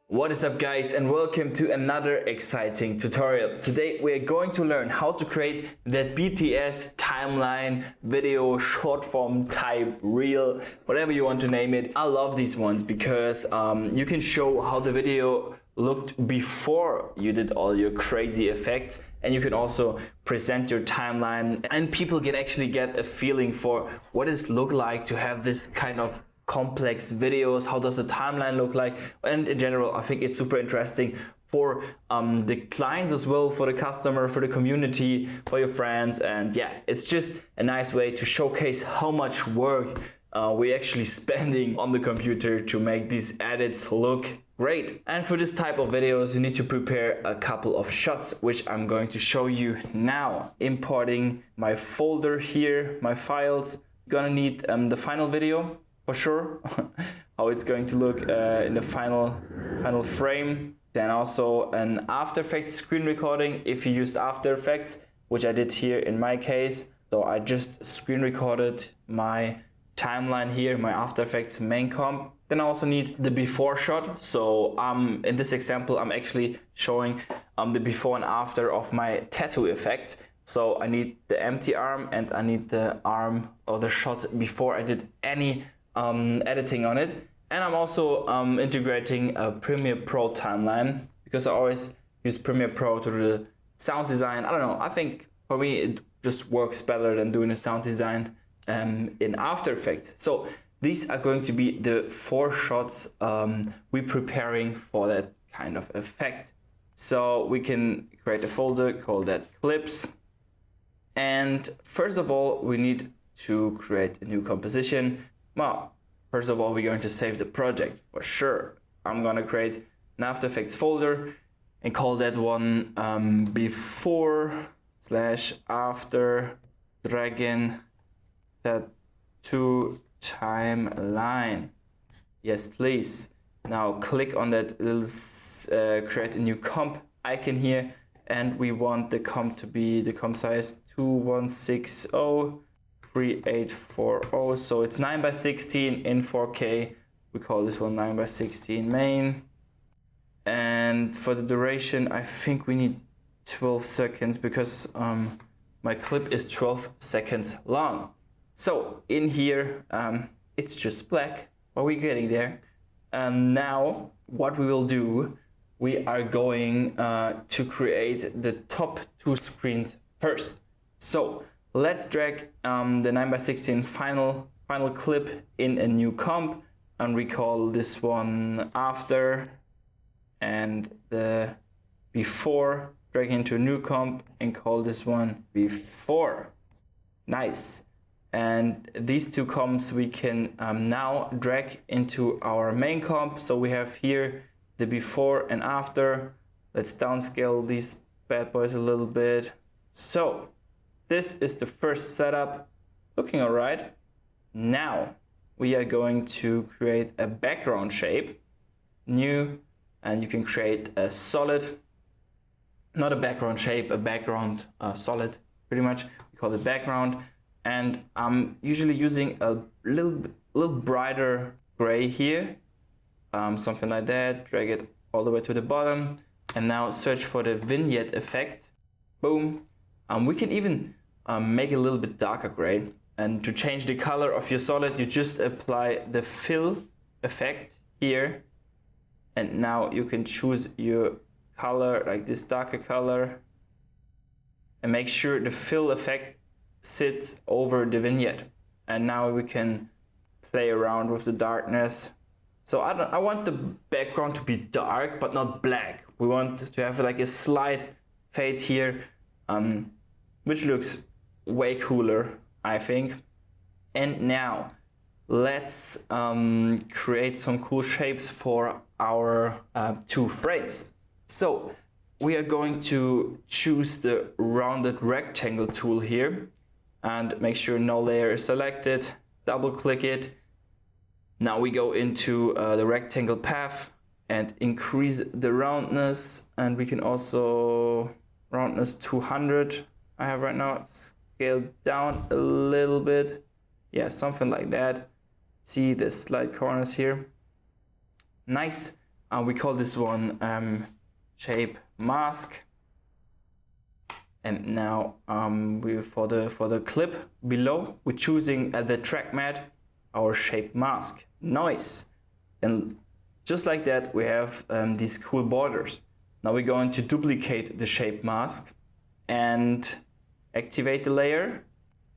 What is up guys, and welcome to another exciting tutorial. Today we are going to learn how to create that BTS timeline video, short form type, reel, whatever you want to name it. I love these ones because you can show how the video looked before you did all your crazy effects, and you can also present your timeline and people can actually get a feeling for what does it look like to have this kind of complex videos. How does the timeline look like? And in general, I think it's super interesting for the clients as well, for the customer, for the community, for your friends. And yeah, it's just a nice way to showcase how much work we're actually spending on the computer to make these edits look great. And for this type of videos, you need to prepare a couple of shots, which I'm going to show you now. Importing my folder here, my files. Gonna need the final video for sure, how it's going to look in the final frame. Then also an After Effects screen recording if you used After Effects, which I did here in my case. So I just screen recorded my timeline here, my After Effects main comp. Then I also need the before shot. So in this example, I'm actually showing the before and after of my tattoo effect. So I need the empty arm and I need the arm or the shot before I did any editing on it. And I'm also integrating a Premiere Pro timeline because I always use Premiere Pro to do the sound design. I don't know, I think for me it just works better than doing a sound design in After Effects. So these are going to be the 4 shots we're preparing for that kind of effect. So we can create a folder, call that clips. And first of all, we need to create a new composition. Well, first of all, we're going to save the project for sure. I'm gonna create an After Effects folder and call that one before/after dragon tattoo timeline. Yes, please. Now click on that little create a new comp icon here, and we want the comp to be the comp size 2160. 3840, so it's 9:16 in 4K. We call this one 9:16 main. And for the duration, I think we need 12 seconds because my clip is 12 seconds long. So in here, it's just black, but we're getting there. And now what we will do, we are going to create the top 2 screens first. So let's drag the 9:16 final clip in a new comp, and we call this one after, and the before drag into a new comp and call this one before. Nice. And these 2 comps we can now drag into our main comp. So we have here the before and after. Let's downscale these bad boys a little bit. So this is the first setup, looking all right. Now we are going to create a background shape, new, and you can create a solid, not a background shape, a background solid, pretty much. We call it background, and I'm usually using a little brighter gray here, something like that. Drag it all the way to the bottom, and now search for the vignette effect. Boom. We can even make it a little bit darker gray, and to change the color of your solid you just apply the fill effect here, and now you can choose your color like this darker color and make sure the fill effect sits over the vignette. And now we can play around with the darkness. So I want the background to be dark but not black. We want to have like a slight fade here, which looks way cooler, I think. And now let's create some cool shapes for our 2 frames. So we are going to choose the rounded rectangle tool here and make sure no layer is selected. Double click it. Now we go into the rectangle path and increase the roundness, and we can also roundness 200 I have right now. Scale down a little bit, yeah, something like that. See the slight corners here. Nice. We call this one shape mask. And now for the clip below, we're choosing the track matte, our shape mask. Nice. And just like that, we have these cool borders. Now we're going to duplicate the shape mask and activate the layer.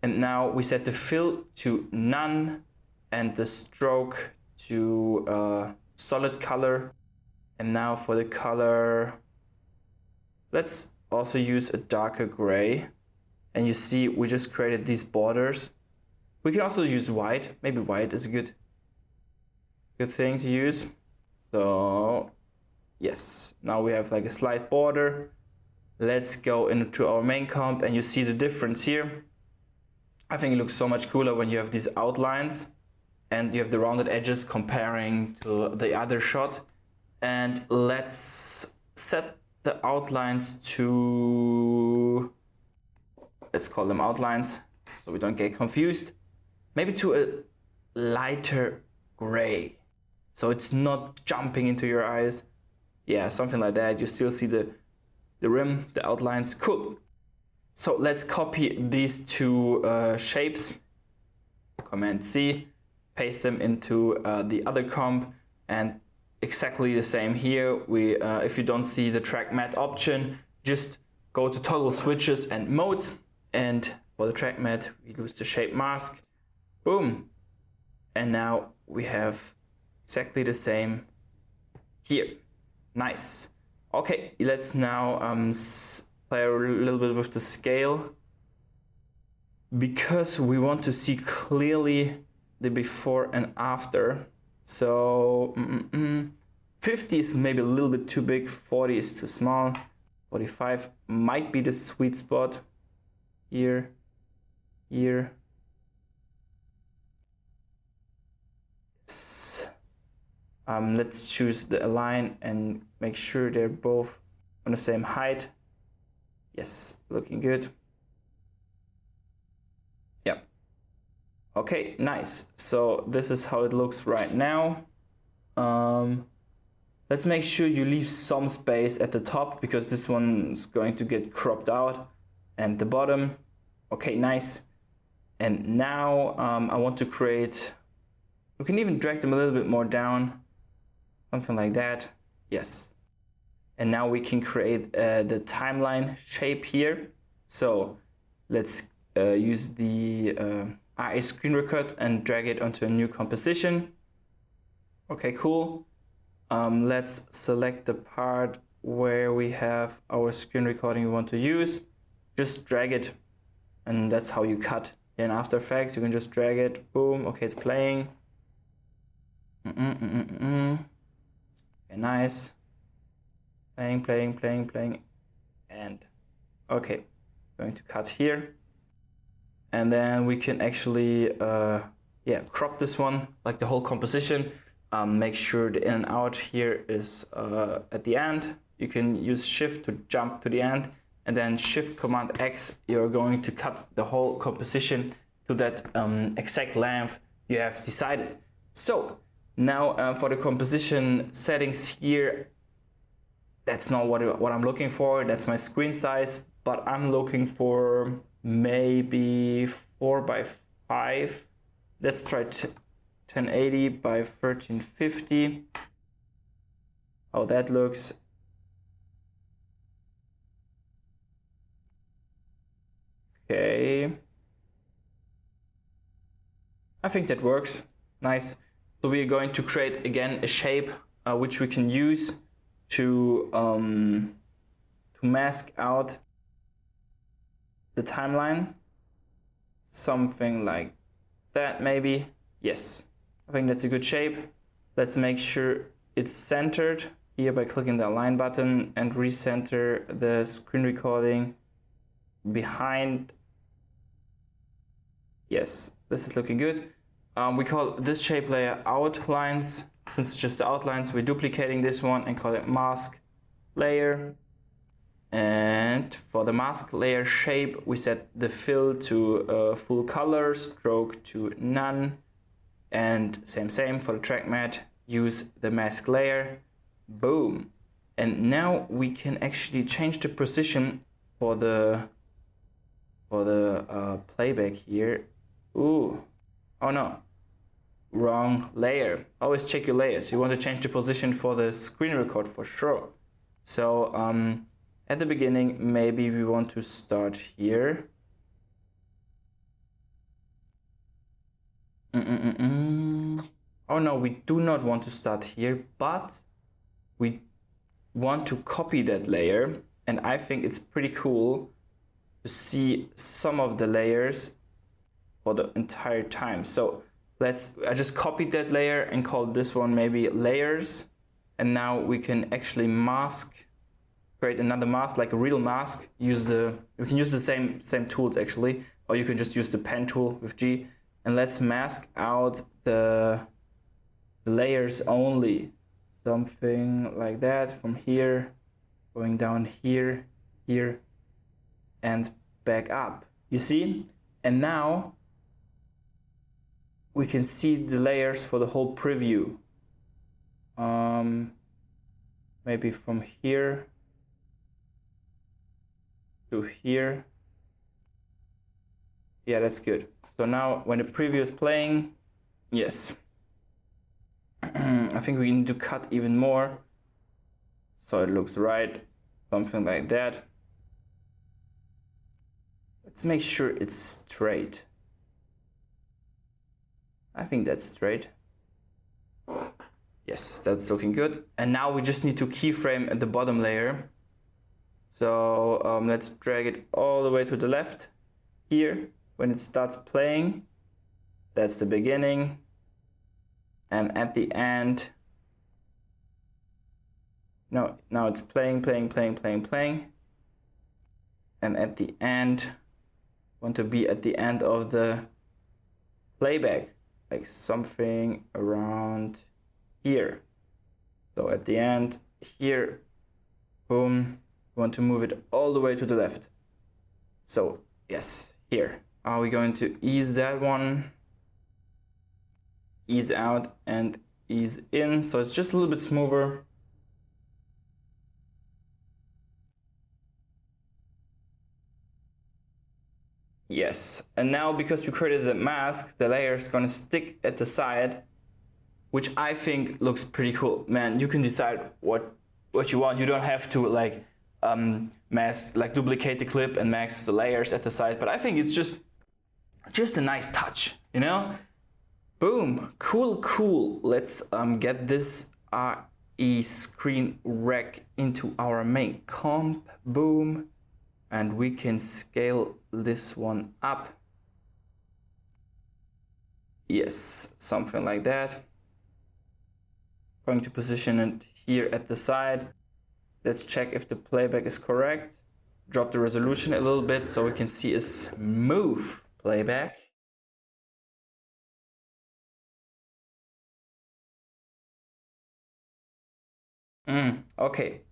And now we set the fill to none and the stroke to solid color. And now for the color, let's also use a darker gray. And you see, we just created these borders. We can also use white. Maybe white is a good thing to use. So yes, now we have like a slight border. Let's go into our main comp and you see the difference here. I think it looks so much cooler when you have these outlines and you have the rounded edges comparing to the other shot. And let's set the outlines to, let's call them outlines so we don't get confused. Maybe to a lighter gray, so it's not jumping into your eyes. Yeah, something like that. You still see the rim, the outlines. Cool. So let's copy these two shapes. Command C, paste them into the other comp, and exactly the same here. We, if you don't see the track matte option, just go to toggle switches and modes, and for the track matte, we use the shape mask. Boom. And now we have exactly the same here. Nice. Okay, let's now play a little bit with the scale, because we want to see clearly the before and after. So 50 is maybe a little bit too big, 40 is too small, 45 might be the sweet spot. Here. Let's choose the align and make sure they're both on the same height. Yes, looking good. Yep. Okay, nice. So this is how it looks right now. Let's make sure you leave some space at the top, because this one's going to get cropped out, and the bottom. Okay, nice. And now I want to create, we can even drag them a little bit more down, something like that. Yes. And now we can create the timeline shape here. So let's use the RA screen record and drag it onto a new composition. Okay, cool. Let's select the part where we have our screen recording we want to use. Just drag it, and that's how you cut. In After Effects, you can just drag it. Boom. Okay, it's playing. Okay, nice. Playing. And okay, going to cut here. And then we can actually crop this one, like the whole composition. Make sure the in and out here is at the end. You can use Shift to jump to the end, and then Shift Command X, you're going to cut the whole composition to that exact length you have decided. So now for the composition settings here, that's not what I'm looking for. That's my screen size, but I'm looking for maybe 4:5. Let's try 1080 by 1350. How that looks. Okay. I think that works. Nice. So we are going to create again a shape which we can use to mask out the timeline. Something like that maybe. Yes. I think that's a good shape. Let's make sure it's centered here by clicking the align button and recenter the screen recording behind. Yes, this is looking good. We call this shape layer outlines. Since it's just the outlines, we're duplicating this one and call it mask layer. And for the mask layer shape, we set the fill to full color, stroke to none. And same for the track matte, use the mask layer. Boom. And now we can actually change the position for the playback here. Ooh, oh no, wrong layer. Always check your layers. You want to change the position for the screen record for sure. So at the beginning, maybe we want to start here. Oh no, we do not want to start here, but we want to copy that layer. And I think it's pretty cool to see some of the layers for the entire time. So I just copied that layer and called this one maybe layers. And now we can actually create another mask, like a real mask. We can use the same tools actually, or you can just use the pen tool with G. And let's mask out the layers only. Something like that, from here, going down here, here, and back up. You see? And now we can see the layers for the whole preview. Maybe from here to here. Yeah, that's good. So now when the preview is playing, yes. I think we need to cut even more so it looks right, something like that. Let's make sure it's straight. I think that's straight. Yes, that's looking good. And now we just need to keyframe at the bottom layer. So let's drag it all the way to the left here. When it starts playing, that's the beginning. And at the end, no, now it's playing. And at the end, want to be at the end of the playback, like something around here. So at the end here, boom, we want to move it all the way to the left. So yes, here. Are we going to ease that one? Ease out and ease in, so it's just a little bit smoother. Yes, and now because we created the mask, the layer is gonna stick at the side, which I think looks pretty cool. Man, you can decide what you want. You don't have to like mask, like duplicate the clip and mask the layers at the side, but I think it's just a nice touch, you know? Boom, cool. Let's get this RE screen rec into our main comp, boom. And we can scale this one up. Yes, something like that. Going to position it here at the side. Let's check if the playback is correct. Drop the resolution a little bit so we can see a smooth playback. Okay,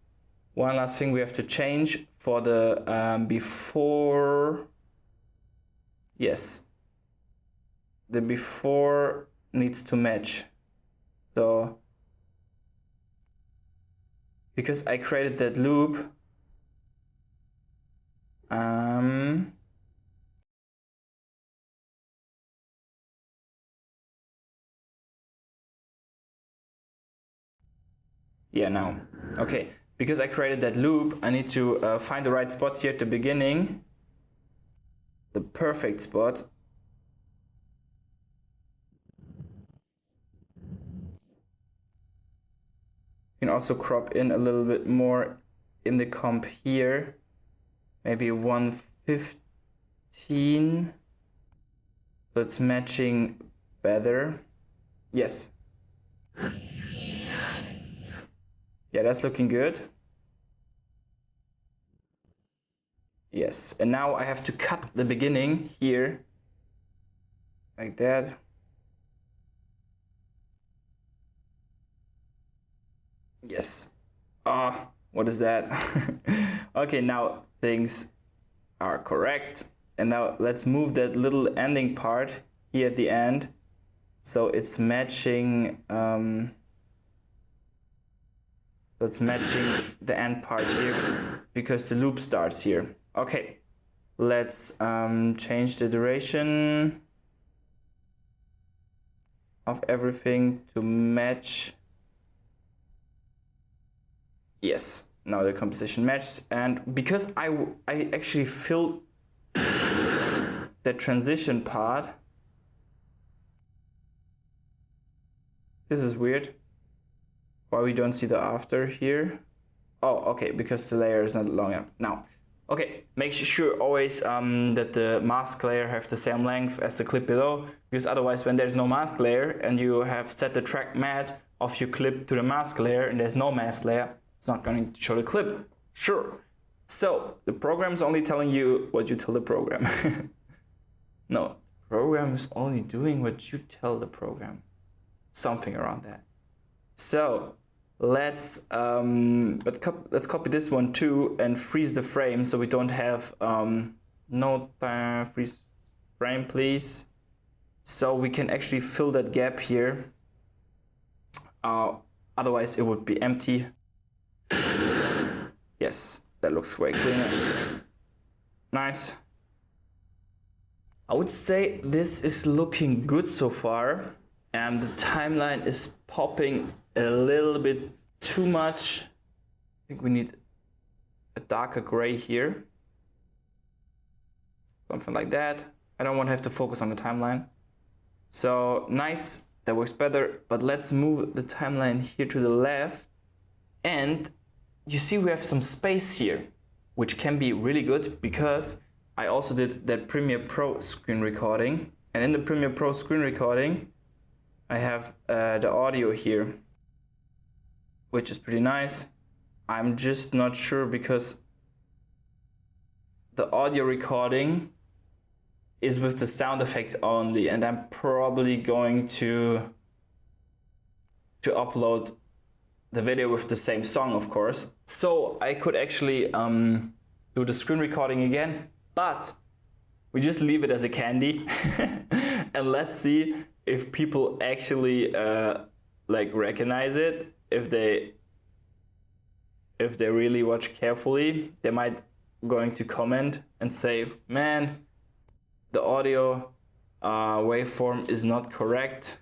one last thing we have to change for the before. Yes, the before needs to match. So because I created that loop, yeah, now. Okay, because I created that loop, I need to find the right spot here at the beginning. The perfect spot. You can also crop in a little bit more in the comp here. Maybe 115. So it's matching better. Yes. Yeah, that's looking good. Yes, and now I have to cut the beginning here, like that. Yes. Ah, what is that? Okay, now things are correct. And now let's move that little ending part here at the end. So it's matching So it's matching the end part here because the loop starts here. Okay, let's change the duration of everything to match. Yes, now the composition matches, and because I actually filled the transition part. This is weird. Why we don't see the after here? Oh, okay, because the layer is not long enough. Now, okay, make sure always that the mask layer have the same length as the clip below, because otherwise when there's no mask layer and you have set the track matte of your clip to the mask layer and there's no mask layer, it's not going to show the clip. Sure. So the program is only telling you what you tell the program. No, the program is only doing what you tell the program. Something around that. So let's copy this one too and freeze the frame so we don't have freeze frame please, so we can actually fill that gap here. Otherwise it would be empty. Yes, that looks way cleaner. Nice. I would say this is looking good so far, and the timeline is popping a little bit too much. I think we need a darker gray here. Something like that. I don't want to have to focus on the timeline. So nice, that works better, but let's move the timeline here to the left. And you see we have some space here, which can be really good because I also did that Premiere Pro screen recording. And in the Premiere Pro screen recording, I have the audio here, which is pretty nice. I'm just not sure because the audio recording is with the sound effects only, and I'm probably going to upload the video with the same song, of course. So I could actually do the screen recording again, but we just leave it as a candy and let's see if people actually like recognize it. If they really watch carefully, they might going to comment and say, man, the audio waveform is not correct.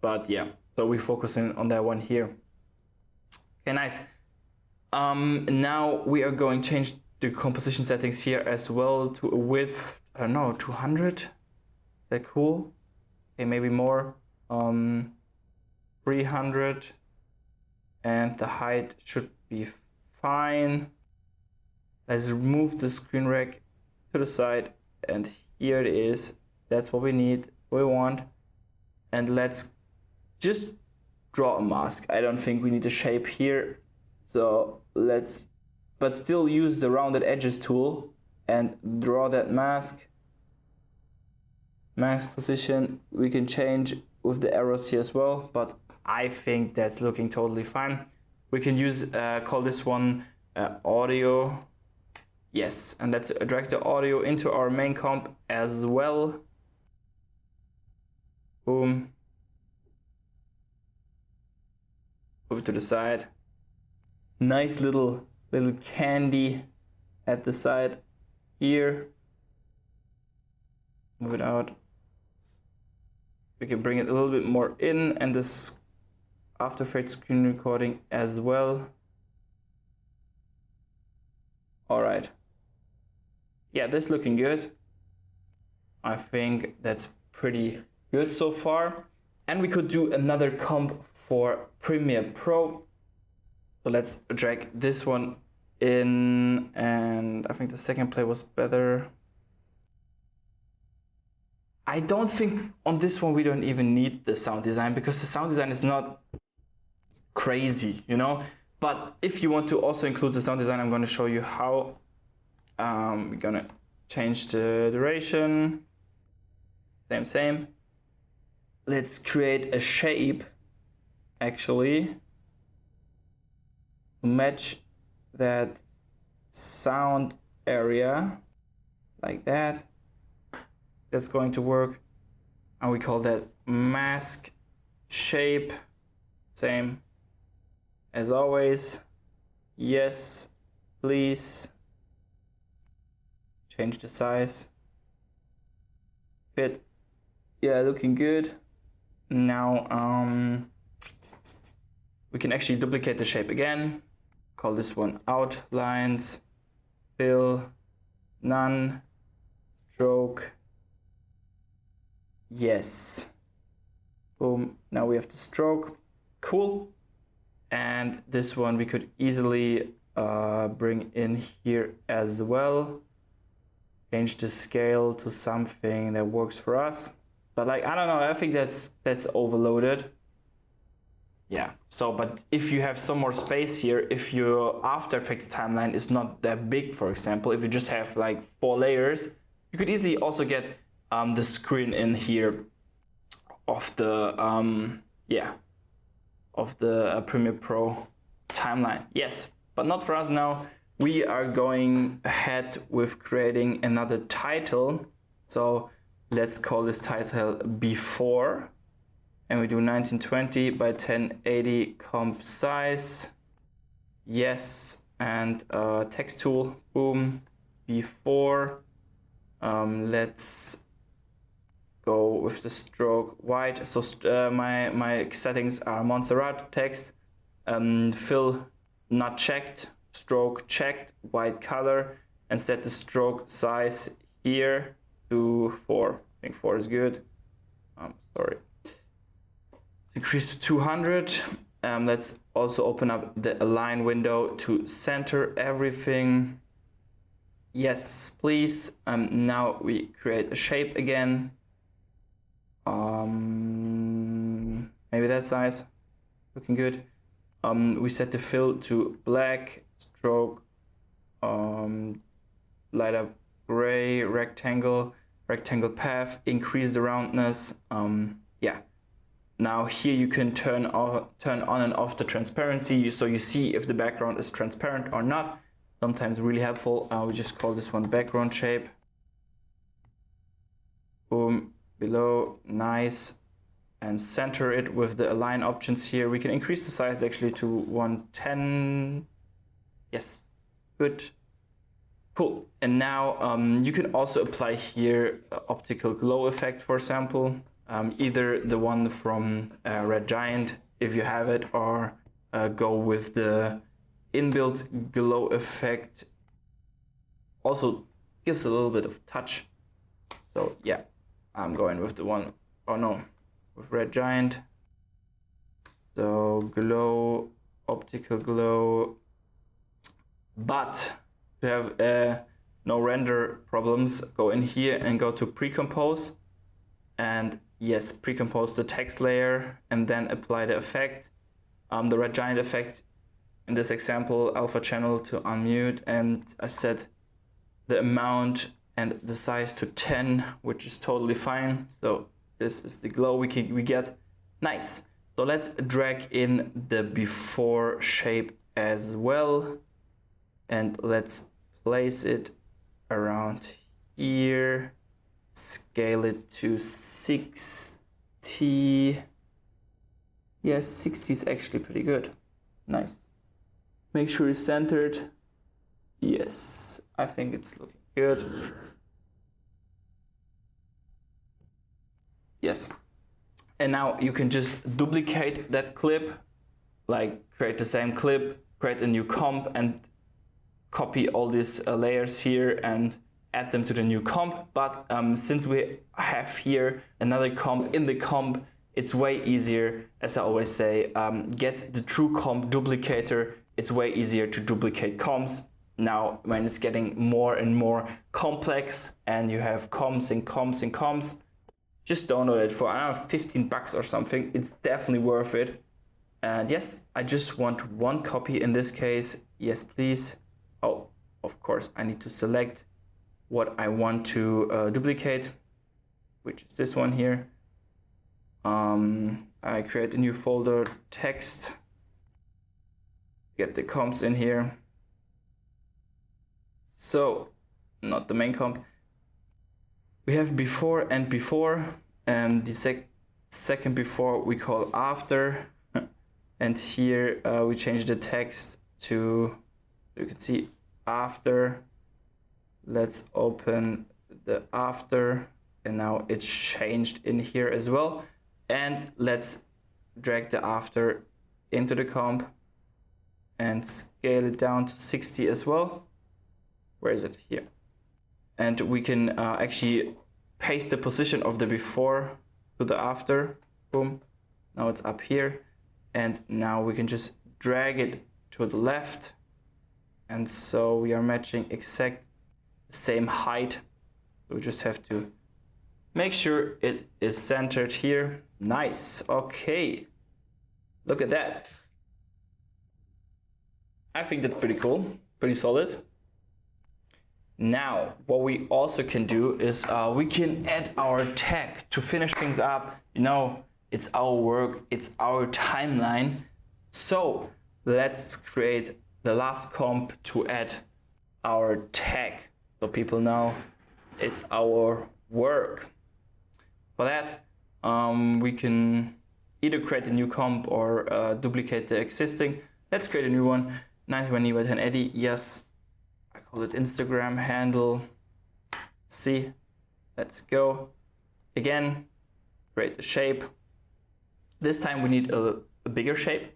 But yeah, so we're focusing on that one here. Okay, nice. Now we are going to change the composition settings here as well to a width, I don't know, 200. Is that cool? Okay, maybe more. 300. And the height should be fine. Let's remove the screen rec to the side, and here it is. That's what we need, what we want. And let's just draw a mask. I don't think we need a shape here. So let's, but still use the rounded edges tool and draw that mask. Mask position we can change with the arrows here as well, but I think that's looking totally fine. We can use, call this one audio. Yes, and let's drag the audio into our main comp as well. Boom. Move it to the side. Nice little candy at the side here. Move it out. We can bring it a little bit more in, and this After Effects screen recording as well. All right. Yeah, this is looking good. I think that's pretty good so far. And we could do another comp for Premiere Pro. So let's drag this one in, and I think the second play was better. I don't think on this one we don't even need the sound design because the sound design is not crazy, you know? But if you want to also include the sound design, I'm going to show you how. We're going to change the duration. Same. Let's create a shape, actually, to match that sound area, like that. That's going to work, and we call that mask shape, same as always. Yes, please. Change the size. Fit. Yeah, looking good. Now we can actually duplicate the shape again. Call this one outlines, fill, none, stroke. Yes. Boom. Now we have the stroke. Cool. And this one we could easily bring in here as well. Change the scale to something that works for us. But like, I don't know, I think that's overloaded. Yeah, so, but if you have some more space here, if your After Effects timeline is not that big, for example, if you just have like 4 layers, you could easily also get the screen in here of the, of the Premiere Pro timeline. Yes, but not for us now. We are going ahead with creating another title. So let's call this title Before. And we do 1920 by 1080 comp size. Yes, and text tool, boom, Before. Let's go with the stroke white. So my settings are Montserrat text, fill not checked, stroke checked, white color, and set the stroke size here to 4. I think 4 is good. Sorry. Increase to 200. Let's also open up the align window to center everything. Yes, please. Now we create a shape again. Maybe that size. Looking good. We set the fill to black, stroke, light up gray, rectangle path, increase the roundness. Yeah. Now here you can turn on and off the transparency, so you see if the background is transparent or not. Sometimes really helpful. We just call this one background shape. Boom, below, nice. And center it with the align options here. We can increase the size actually to 110. Yes, good. Cool. And now you can also apply here optical glow effect, for example. Either the one from Red Giant, if you have it, or go with the inbuilt glow effect. Also gives a little bit of touch. So yeah, I'm going with the one, with Red Giant. So glow, optical glow. But to have no render problems, go in here and go to pre-compose. And yes, pre-compose the text layer and then apply the effect. The Red Giant effect in this example, alpha channel to unmute, and I set the amount and the size to 10, which is totally fine. So this is the glow we get. Nice. So let's drag in the before shape as well. And let's place it around here. Scale it to 60. Yes, 60 is actually pretty good. Nice. Make sure it's centered. Yes, I think it's looking good. Yes. And now you can just duplicate that clip, like create the same clip, create a new comp, and copy all these layers here and add them to the new comp. But since we have here another comp in the comp, it's way easier, as I always say, get the true comp duplicator. It's way easier to duplicate comps. Now, when it's getting more and more complex and you have comps and comps and comps, just download it for, I don't know, $15 or something. It's definitely worth it. And yes, I just want one copy in this case. Yes, please. Oh, of course, I need to select what I want to duplicate, which is this one here. I create a new folder, text, get the comps in here. So, not the main comp. We have before and before, and the second before we call after. And here we change the text to, you can see after. Let's open the after, and now it's changed in here as well. And let's drag the after into the comp and scale it down to 60 as well. Where is it? Here. And we can actually paste the position of the before to the after. Boom. Now it's up here. And now we can just drag it to the left. And so we are matching exact same height. We just have to make sure it is centered here. Nice. Okay. Look at that. I think that's pretty cool. Pretty solid. Now, what we also can do is we can add our tag to finish things up. You know, it's our work, it's our timeline. So let's create the last comp to add our tag so people know it's our work. For that, we can either create a new comp or duplicate the existing. Let's create a new one. 91 by 1080. Yes. I call it Instagram handle. See, let's go. Again, create the shape. This time we need a bigger shape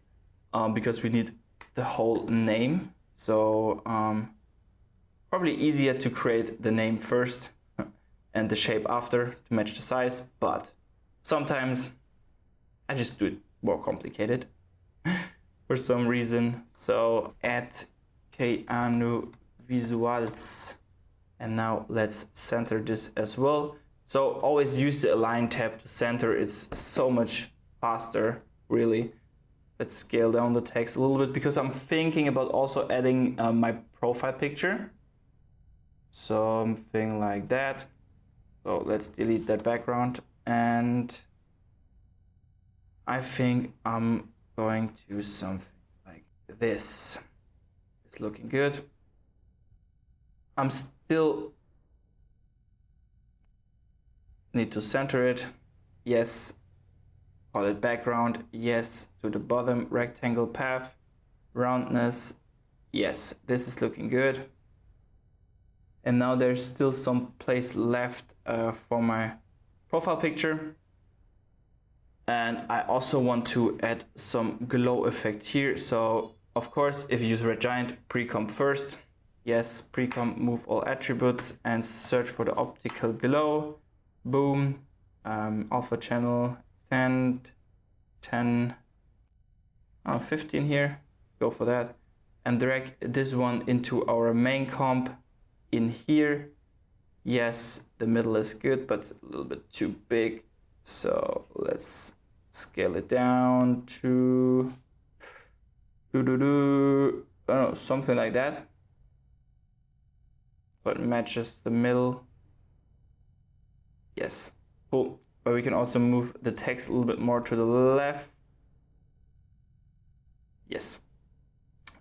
because we need the whole name. So probably easier to create the name first and the shape after to match the size. But sometimes I just do it more complicated for some reason. So add Keanu Visuals, and now let's center this as well. So always use the align tab to center. It's so much faster, really. Let's scale down the text a little bit because I'm thinking about also adding my profile picture, something like that. So let's delete that background, and I think I'm going to do something like this. It's looking good. I'm still need to center it. Yes. Call it background. Yes. To the bottom rectangle path. Roundness. Yes. This is looking good. And now there's still some place left for my profile picture. And I also want to add some glow effect here. So of course, if you use Red Giant, pre-comp first. Yes, pre-comp, move all attributes and search for the optical glow. Boom. Alpha channel, 10, 15 here. Let's go for that. And drag this one into our main comp in here. Yes, the middle is good, but it's a little bit too big. So let's scale it down to something like that. But matches the middle. Yes, cool. But we can also move the text a little bit more to the left. Yes.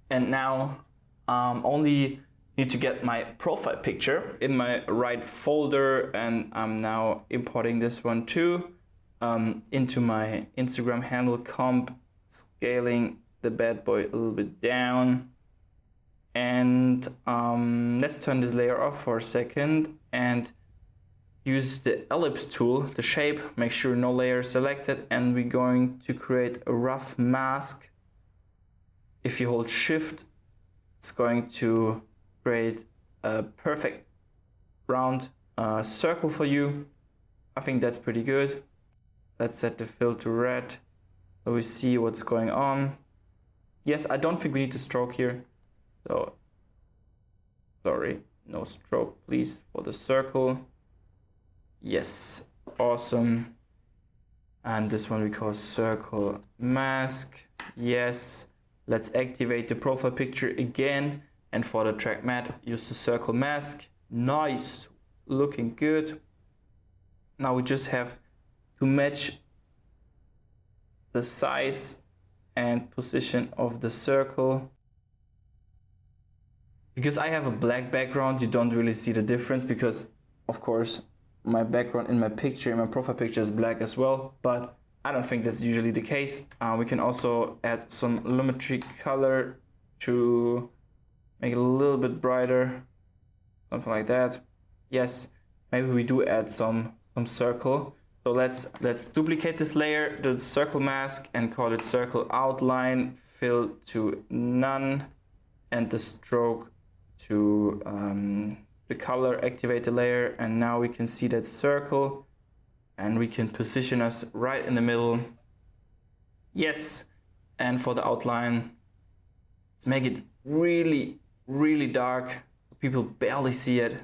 And now only need to get my profile picture in my right folder, and I'm now importing this one too into my Instagram handle comp, scaling the bad boy a little bit down. And let's turn this layer off for a second and use the ellipse tool, the shape, make sure no layer is selected, and we're going to create a rough mask. If you hold shift, it's going to create a perfect round circle for you. I think that's pretty good. Let's set the fill to red so we see what's going on. Yes, I don't think we need to stroke here. So, sorry, no stroke, please, for the circle. Yes, awesome. And this one we call circle mask. Yes, let's activate the profile picture again. And for the track matte, use the circle mask. Nice, looking good. Now we just have to match the size and position of the circle. Because I have a black background, you don't really see the difference because, of course, my background in my picture, in my profile picture is black as well. But I don't think that's usually the case. We can also add some lumetri color to make it a little bit brighter, something like that. Yes, maybe we do add some circle. So let's duplicate this layer, the circle mask, and call it circle outline, fill to none, and the stroke to the color, activate the layer, and now we can see that circle, and we can position us right in the middle. Yes, and for the outline, let's make it really, really dark, so people barely see it,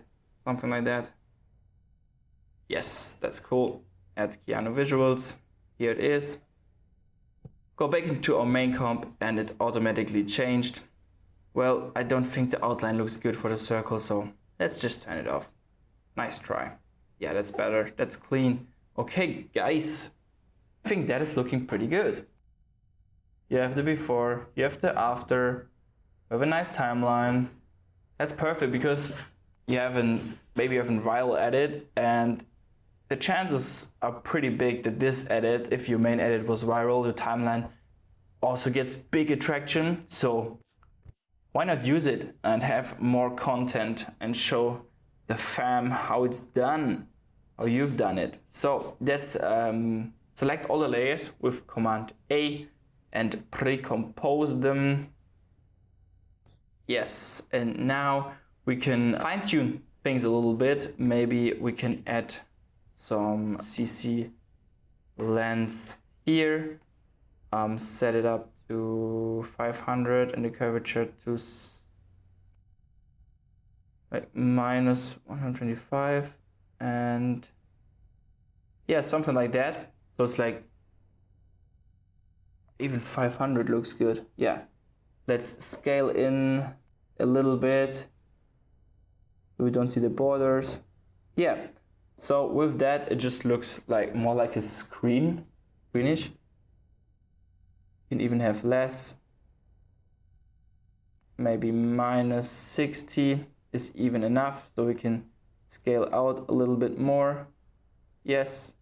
something like that. Yes, that's cool. Add Keanu visuals. Here it is. Go back into our main comp and it automatically changed. Well, I don't think the outline looks good for the circle, so let's just turn it off. Nice try. Yeah, that's better. That's clean. Okay, guys. I think that is looking pretty good. You have the before, you have the after. We have a nice timeline. That's perfect because you have maybe you have a viral edit, and the chances are pretty big that this edit, if your main edit was viral, the timeline also gets big attraction. So why not use it and have more content and show the fam how it's done, how you've done it. So let's select all the layers with Command A and pre-compose them. Yes, and now we can fine-tune things a little bit. Maybe we can add some CC lens here, set it up to 500 and the curvature to like minus 125, and yeah, something like that. So it's like even 500 looks good. Yeah, let's scale in a little bit. We don't see the borders. Yeah. So with that, it just looks like more like a greenish. You can even have less. Maybe minus 60 is even enough, so we can scale out a little bit more. Yes,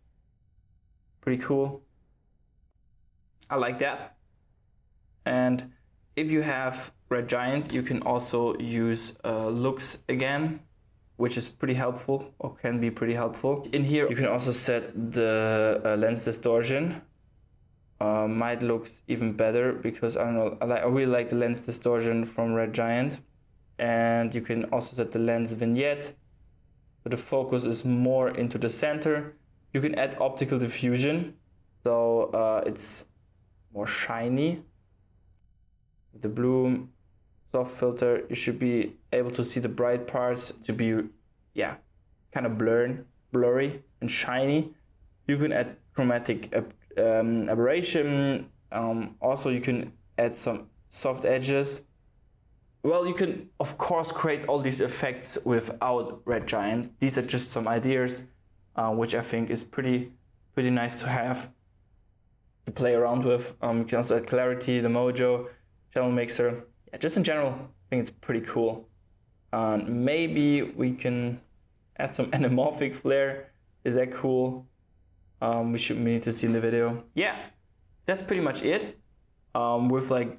pretty cool. I like that. And if you have Red Giant, you can also use looks again, which is pretty helpful, or can be pretty helpful. In here, you can also set the lens distortion. Might look even better because I don't know, I really like the lens distortion from Red Giant. And you can also set the lens vignette, so the focus is more into the center. You can add optical diffusion, so it's more shiny. With the bloom soft filter, you should be able to see the bright parts to be, yeah, kind of blurry and shiny. You can add chromatic aberration. Also, you can add some soft edges. Well, you can of course create all these effects without Red Giant. These are just some ideas, which I think is pretty nice to have to play around with. You can also add clarity, the mojo, channel mixer. Yeah, just in general, I think it's pretty cool. Maybe we can add some anamorphic flare. Is that cool? We need to see in the video. Yeah, that's pretty much it. With like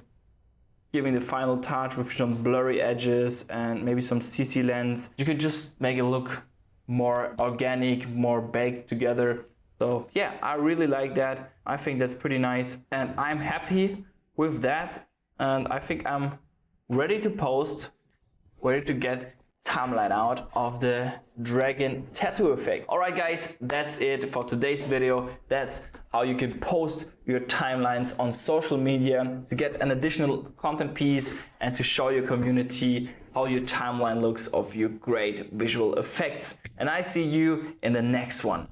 giving the final touch with some blurry edges and maybe some CC lens. You can just make it look more organic, more baked together. So yeah, I really like that. I think that's pretty nice, and I'm happy with that. And I think I'm ready to post, ready to get timeline out of the dragon tattoo effect. All right, guys, that's it for today's video. That's how you can post your timelines on social media to get an additional content piece and to show your community how your timeline looks of your great visual effects. And I see you in the next one.